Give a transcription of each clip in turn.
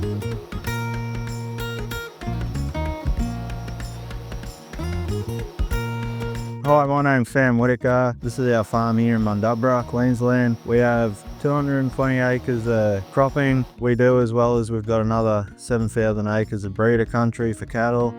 Hi, my name's Sam Whitaker. This is our farm here in Mundubra, Queensland. We have 220 acres of cropping we do, as well as we've got another 7,000 acres of breeder country for cattle.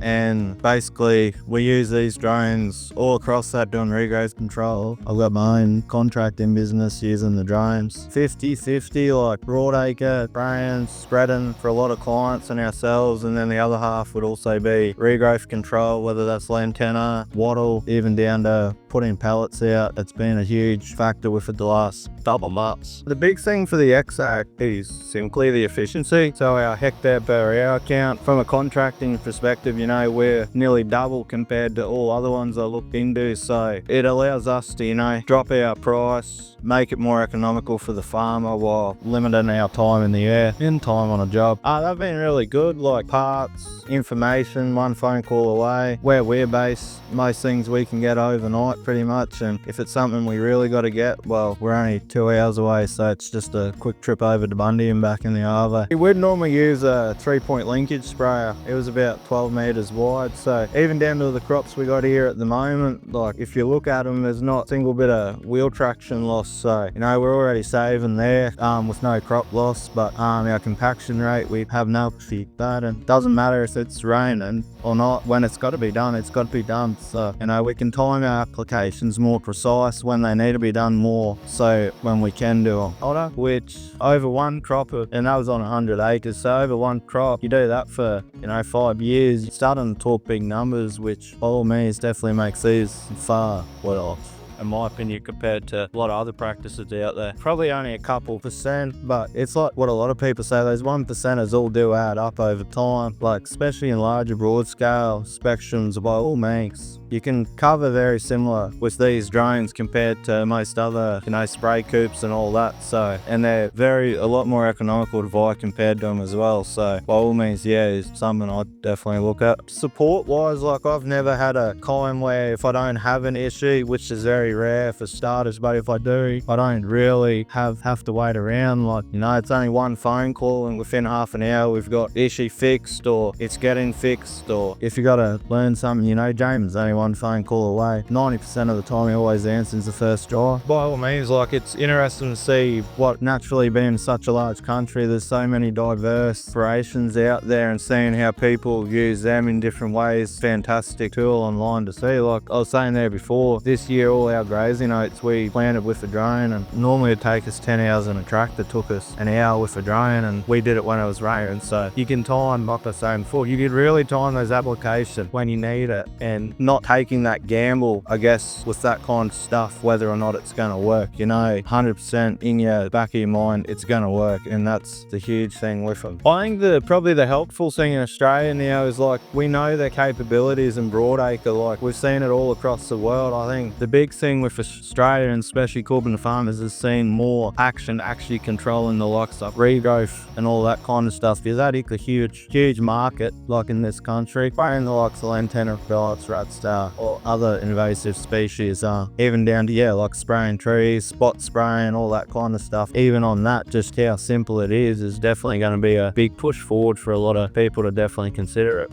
And basically we use these drones all across that doing regrowth control. I've got my own contracting business using the drones. 50-50, like broadacre, spraying, spreading for a lot of clients and ourselves, and then the other half would also be regrowth control, whether that's lantana, wattle, even down to putting pellets out. It's been a huge factor with it the last double months. The big thing for the XAG is simply the efficiency. So our hectare per hour count from a contracting perspective, you know, we're nearly double compared to all other ones I looked into. So it allows us to, you know, drop our price, make it more economical for the farmer while limiting our time in the air and time on a job. They've been really good, like parts, information, one phone call away. Where we're based, most things we can get overnight pretty much, and if it's something we really got to get, well, we're only 2 hours away, so it's just a quick trip over to Bundy and back in the Arvo. We'd normally use a 3-point linkage sprayer. It was about 12 metres wide, so even down to the crops we got here at the moment, like if you look at them, there's not a single bit of wheel traction loss, so you know, we're already saving there with no crop loss. But our compaction rate, we have no fit that, and it doesn't matter if it's raining or not. When it's got to be done, it's got to be done. So you know, we can time our applications more precise when they need to be done more, so when we can do them hotter, which over one crop, and that was on 100 acres, so over one crop, you do that for, you know, 5 years, you're starting to talk big numbers, which by all means definitely makes these far well off, in my opinion, compared to a lot of other practices out there. Probably only a couple percent, but it's like what a lot of people say, those 1%ers all do add up over time, like especially in larger broad scale spectrums. By all means, you can cover very similar with these drones compared to most other, you know, spray coops and all that. So, and they're a lot more economical to buy compared to them as well. So by all means, yeah, it's something I'd definitely look at. Support wise, like I've never had a time where if I don't have an issue, which is very rare for starters, but if I do, I don't really have to wait around. Like, you know, it's only one phone call and within half an hour we've got the issue fixed, or it's getting fixed, or if you got to learn something, you know, James only one phone call away. 90% of the time he always answers the first try. By all means, like, it's interesting to see what, naturally being such a large country, there's so many diverse variations out there, and seeing how people use them in different ways. Fantastic tool online to see. Like I was saying there before, this year all our grazing oats we planted with a drone, and normally it'd take us 10 hours in a tractor, took us an hour with a drone, and we did it when it was raining. So you can time, like I was saying before, you could really time those applications when you need it, and not taking that gamble, I guess, with that kind of stuff, whether or not it's going to work. You know, 100% in your back of your mind, it's going to work, and that's the huge thing with them. I think probably the helpful thing in Australia now is, like, we know their capabilities in broadacre, like we've seen it all across the world. I think the big thing with Australia, and especially cooperative farmers, is seeing more action actually controlling the likes of regrowth and all that kind of stuff, because that is a huge market, like in this country. Spraying the likes of lantana, pellets, rat star, or other invasive species, even down to, yeah, like spraying trees, spot spraying, all that kind of stuff. Even on that, just how simple it is definitely going to be a big push forward for a lot of people to definitely consider it.